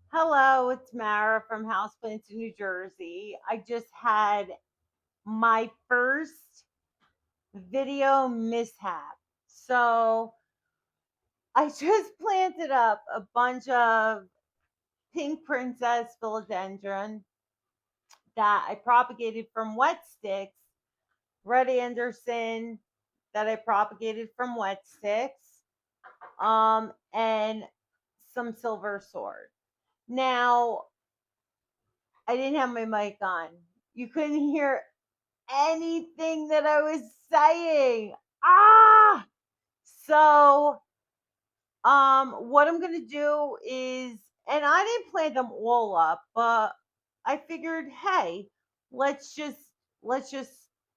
Hello, it's Mara from Houseplants in New Jersey. I just had my first video mishap. So I just planted up a bunch of pink princess philodendron that I propagated from wet sticks, red Anderson that I propagated from wet sticks, and some silver sword. Now, I didn't have my mic on. You couldn't hear anything that I was saying. Ah! So, what I'm gonna do is, and I didn't plan them all up, but I figured, hey, let's just let's just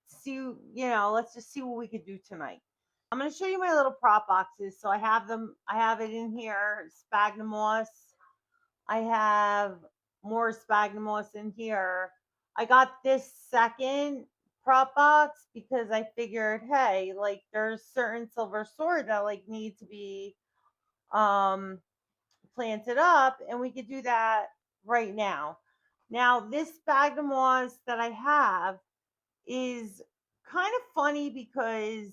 see, let's just see what we could do tonight. I'm gonna show you my little prop boxes. So I have them. I have it in here. Sphagnum moss. I have more sphagnum moss in here. I got this second prop box because I figured, hey, like there's certain silver sword that like need to be um planted up, and we could do that right now. Now, this sphagnum moss that I have is kind of funny because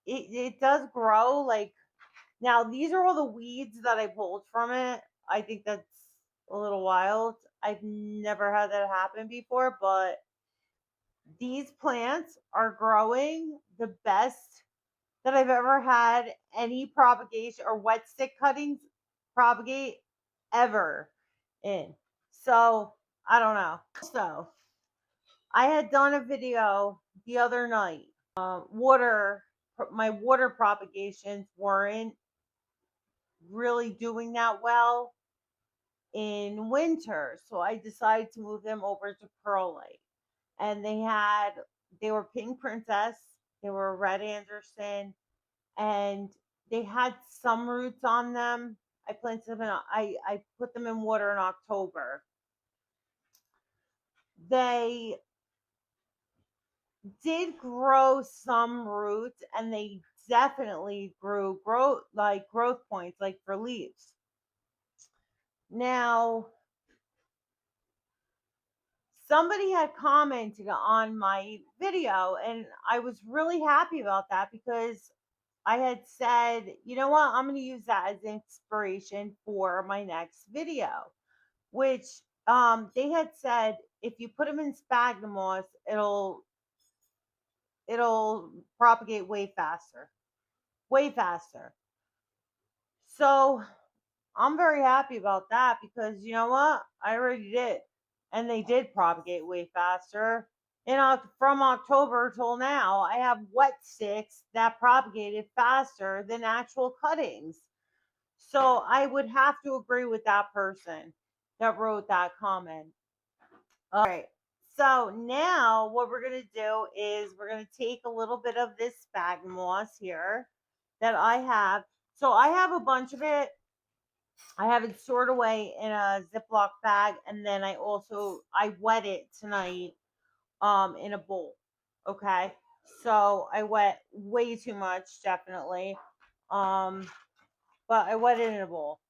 it does grow like now, these are all the weeds that I pulled from it. I think that's a little wild. I've never had that happen before, but these plants are growing the best that I've ever had any propagation or wet stick cuttings propagate ever in. So, I don't know. So, I had done a video the other night. My water propagations weren't really doing that well in winter. So I decided to move them over to perlite. And they were pink princess, they were red Anderson, and they had some roots on them. I planted them I put them in water in October. They did grow some roots, and they definitely grew growth points like for leaves. Now, somebody had commented on my video, and I was really happy about that because I had said, you know what, I'm going to use that as inspiration for my next video, which they had said if you put them in sphagnum moss, it'll propagate way faster. So I'm very happy about that because you know what? I already did. And they did propagate way faster. From October till now, I have wet sticks that propagated faster than actual cuttings. So I would have to agree with that person that wrote that comment. All right. So now what we're going to do is we're going to take a little bit of this sphagnum moss here that I have. So I have a bunch of it. I have it stored away in a Ziploc bag, and then I wet it tonight in a bowl. Okay, so I wet way too much, definitely, um, but I wet it in a bowl.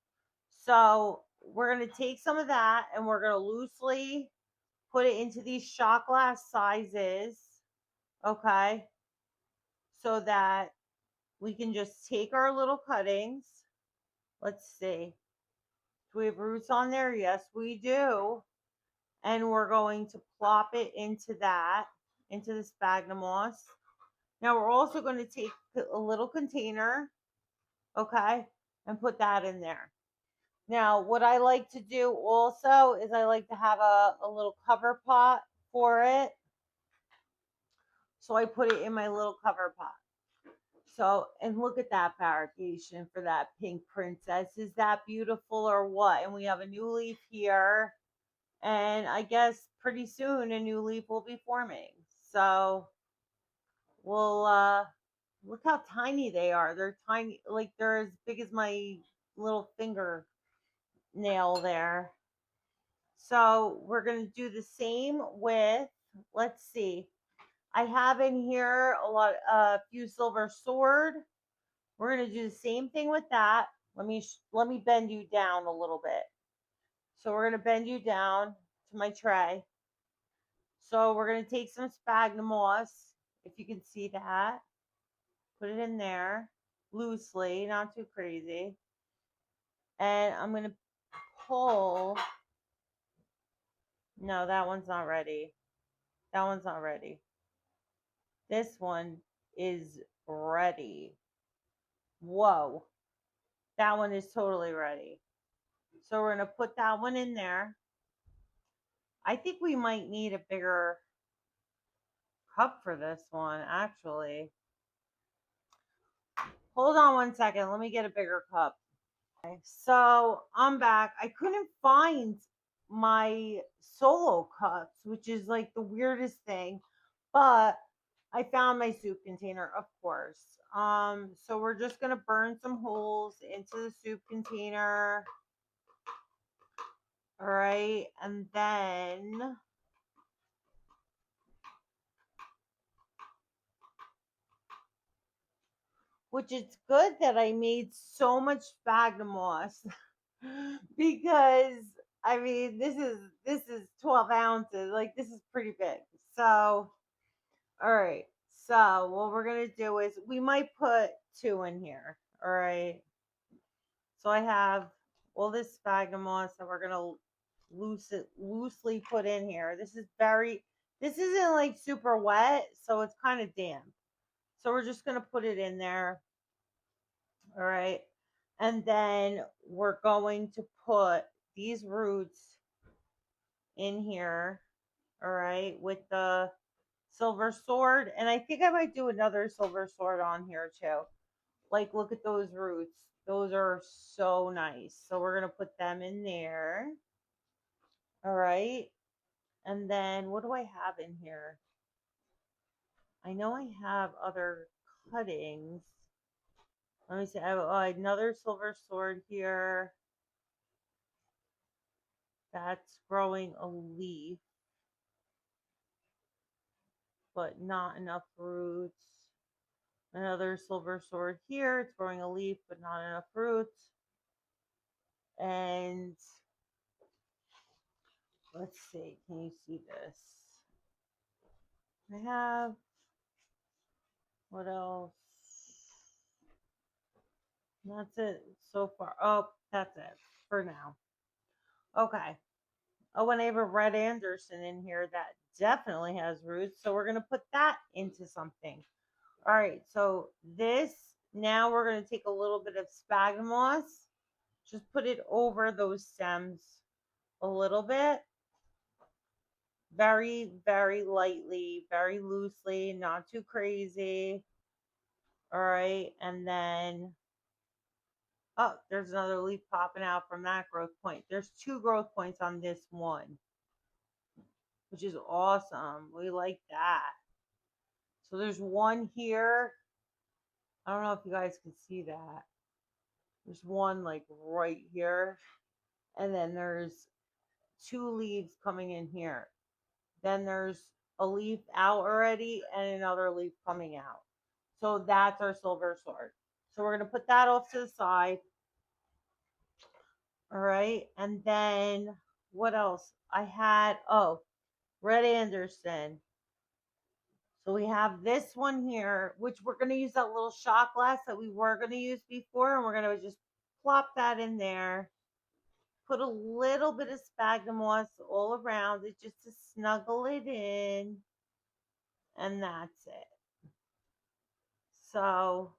So we're gonna take some of that, and we're gonna loosely put it into these shot glass sizes. Okay, so that we can just take our little cuttings. Let's see. Do we have roots on there? Yes, we do. And we're going to plop it into the sphagnum moss. Now we're also going to take a little container, okay, and put that in there. Now, what I like to do also is I like to have a little cover pot for it. So I put it in my little cover pot. So, and look at that variegation for that pink princess. Is that beautiful or what? And we have a new leaf here. And I guess pretty soon a new leaf will be forming. So we'll look how tiny they are. They're tiny, like they're as big as my little finger nail there. So we're gonna do the same with, let's see. I have in here a few silver sword. We're gonna do the same thing with that. Let me bend you down a little bit So we're going to bend you down to my tray. So we're going to take some sphagnum moss, if you can see that. Put it in there loosely, not too crazy. And I'm going to pull. No, that one's not ready. That one's not ready. This one is ready. Whoa. That one is totally ready. So we're going to put that one in there. I think we might need a bigger cup for this one, actually. Hold on one second. Let me get a bigger cup. Okay, so I'm back. I couldn't find my solo cups, which is like the weirdest thing, but I found my soup container, of course. So we're just gonna burn some holes into the soup container. All right, and then which it's good that I made so much sphagnum moss because I mean this is 12 ounces. Like this is pretty big. So all right. So what we're gonna do is we might put two in here. All right. So I have all this sphagnum moss that we're gonna loosely put in here. This isn't like super wet, so it's kind of damp. So we're just gonna put it in there. All right. And then we're going to put these roots in here. All right. With the silver sword. And I think I might do another silver sword on here too. Like, look at those roots. Those are so nice. So we're going to put them in there. All right. And then what do I have in here? I know I have other cuttings. Let me see. I have another silver sword here. That's growing a leaf, but not enough roots. Another silver sword here. It's growing a leaf, but not enough roots. And let's see. Can you see this? I have, what else? That's it so far. Oh, that's it for now. Okay. Oh, and I have a red Anderson in here that definitely has roots. So we're going to put that into something. All right. So this, now we're going to take a little bit of sphagnum moss. Just put it over those stems a little bit. Very, very lightly, very loosely, not too crazy. All right. And then, oh, there's another leaf popping out from that growth point. There's two growth points on this one, which is awesome. We like that. So there's one here. I don't know if you guys can see that. There's one like right here. And then there's two leaves coming in here. Then there's a leaf out already and another leaf coming out. So that's our silver sword. So we're going to put that off to the side. All right. And then what else? I had, oh, Red Anderson. So we have this one here, which we're going to use that little shot glass that we were going to use before. And we're going to just plop that in there. Put a little bit of sphagnum moss all around it just to snuggle it in. And that's it. So,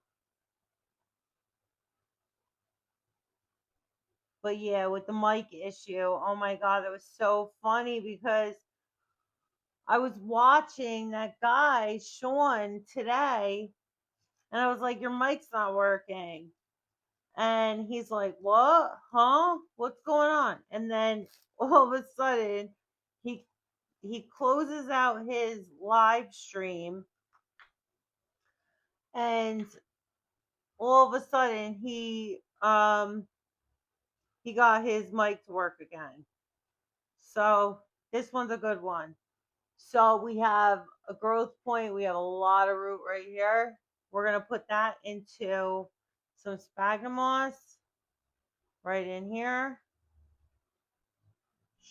but yeah, with the mic issue, oh my God, it was so funny because I was watching that guy, Sean, today, and I was like, your mic's not working. And he's like, what? Huh? What's going on? And then all of a sudden, he he closes out his live stream, and all of a sudden he got his mic to work again. So this one's a good one. So we have a growth point. We have a lot of root right here. We're going to put that into some sphagnum moss right in here.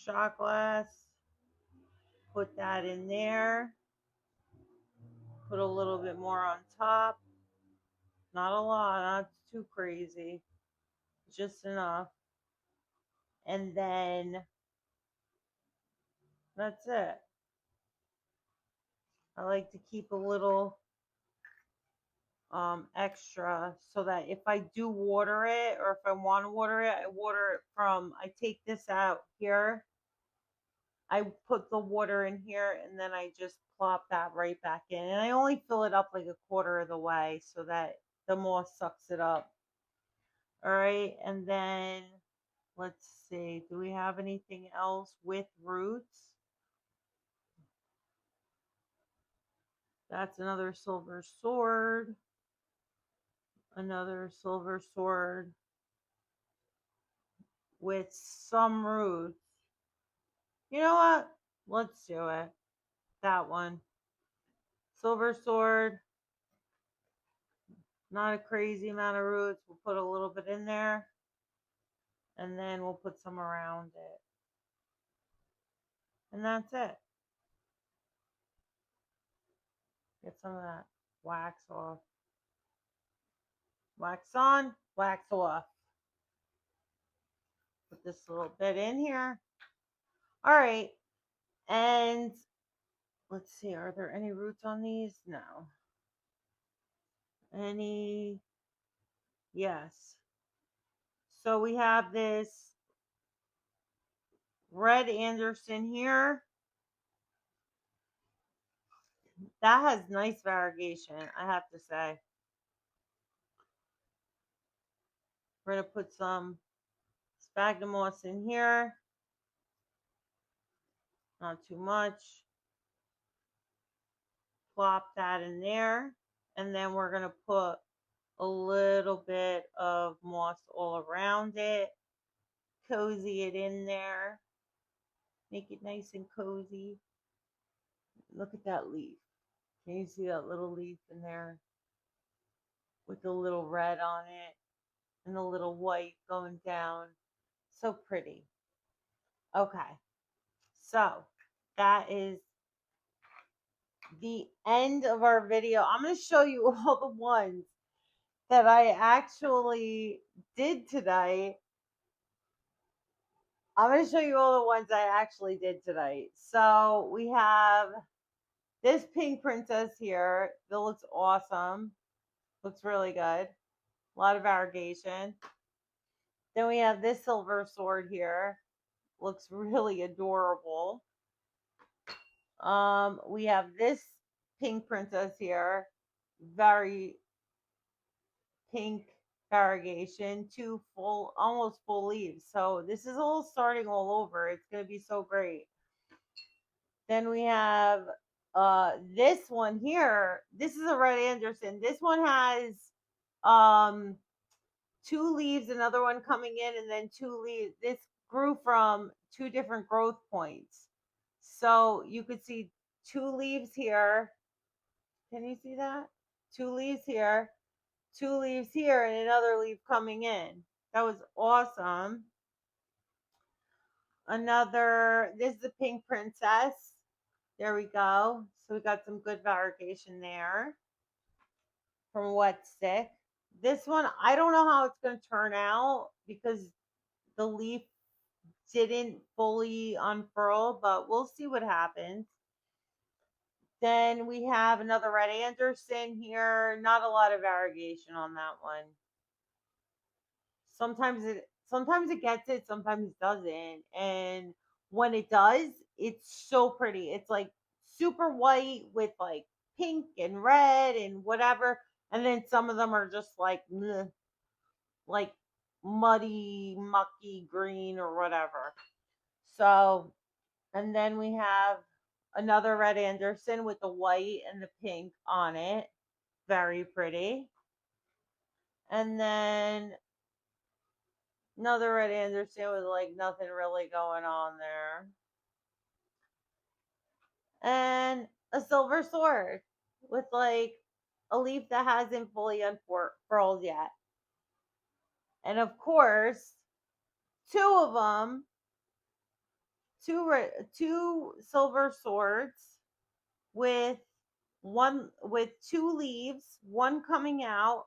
shot glass. Put that in there. Put a little bit more on top. Not a lot, not too crazy. Just enough. And then that's it. I like to keep a little extra so that if I do water it or if I want to water it, I water it from, I take this out here. I put the water in here and then I just plop that right back in. And I only fill it up like a quarter of the way so that the moss sucks it up. All right. And then let's see, do we have anything else with roots? That's another silver sword. Another silver sword with some roots. You know what? Let's do it. That one. Silver sword. Not a crazy amount of roots. We'll put a little bit in there. And then we'll put some around it. And that's it. Get some of that wax off. Wax on, wax off. Put this little bit in here. All right. And let's see, are there any roots on these? No. Any? Yes. So we have this red Anderson here. That has nice variegation, I have to say. We're going to put some sphagnum moss in here. Not too much. Plop that in there. And then we're going to put a little bit of moss all around it. Cozy it in there. Make it nice and cozy. Look at that leaf. Can you see that little leaf in there? With the little red on it. And the little white going down. So pretty. Okay. So that is the end of our video. I'm going to show you all the ones that I actually did tonight. I'm going to show you all the ones I actually did tonight. So we have this pink princess here that looks awesome. Looks really good. A lot of variegation. Then we have this silver sword here. Looks really adorable. We have this pink princess here. Very pink variegation. Two full, almost full leaves. So this is all starting all over. It's going to be so great. Then we have this one here. This is a red Anderson. This one has two leaves, another one coming in, and then two leaves. This grew from two different growth points. So you could see two leaves here. Can you see that? Two leaves here, two leaves here, and another leaf coming in. That was awesome. Another, this is the pink princess. There we go. So we got some good variegation there from wet stick. This one, I don't know how it's going to turn out because the leaf didn't fully unfurl, but we'll see what happens. Then we have another red Anderson here. Not a lot of variegation on that one. Sometimes it gets it, sometimes it doesn't. And when it does, it's so pretty. It's like super white with like pink and red and whatever. And then some of them are just like bleh, like muddy, mucky green or whatever. So, and then we have another red Anderson with the white and the pink on it. Very pretty. And then another red Anderson with like nothing really going on there. And a silver sword with like a leaf that hasn't fully unfurled yet. And of course, two of them, two silver swords with with two leaves, one coming out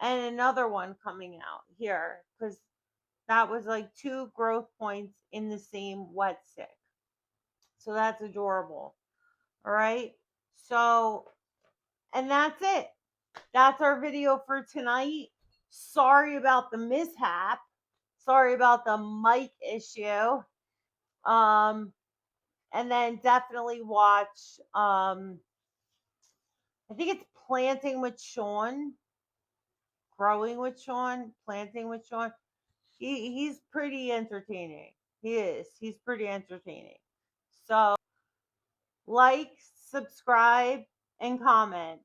and another one coming out here, because that was like two growth points in the same wet stick. So that's adorable. All right. So, and that's it. That's our video for tonight. Sorry about the mishap. Sorry about the mic issue. And then definitely watch I think it's Planting with Sean, Growing with Sean, Planting with Sean. He's pretty entertaining. He is. He's pretty entertaining. So like, subscribe, and comment.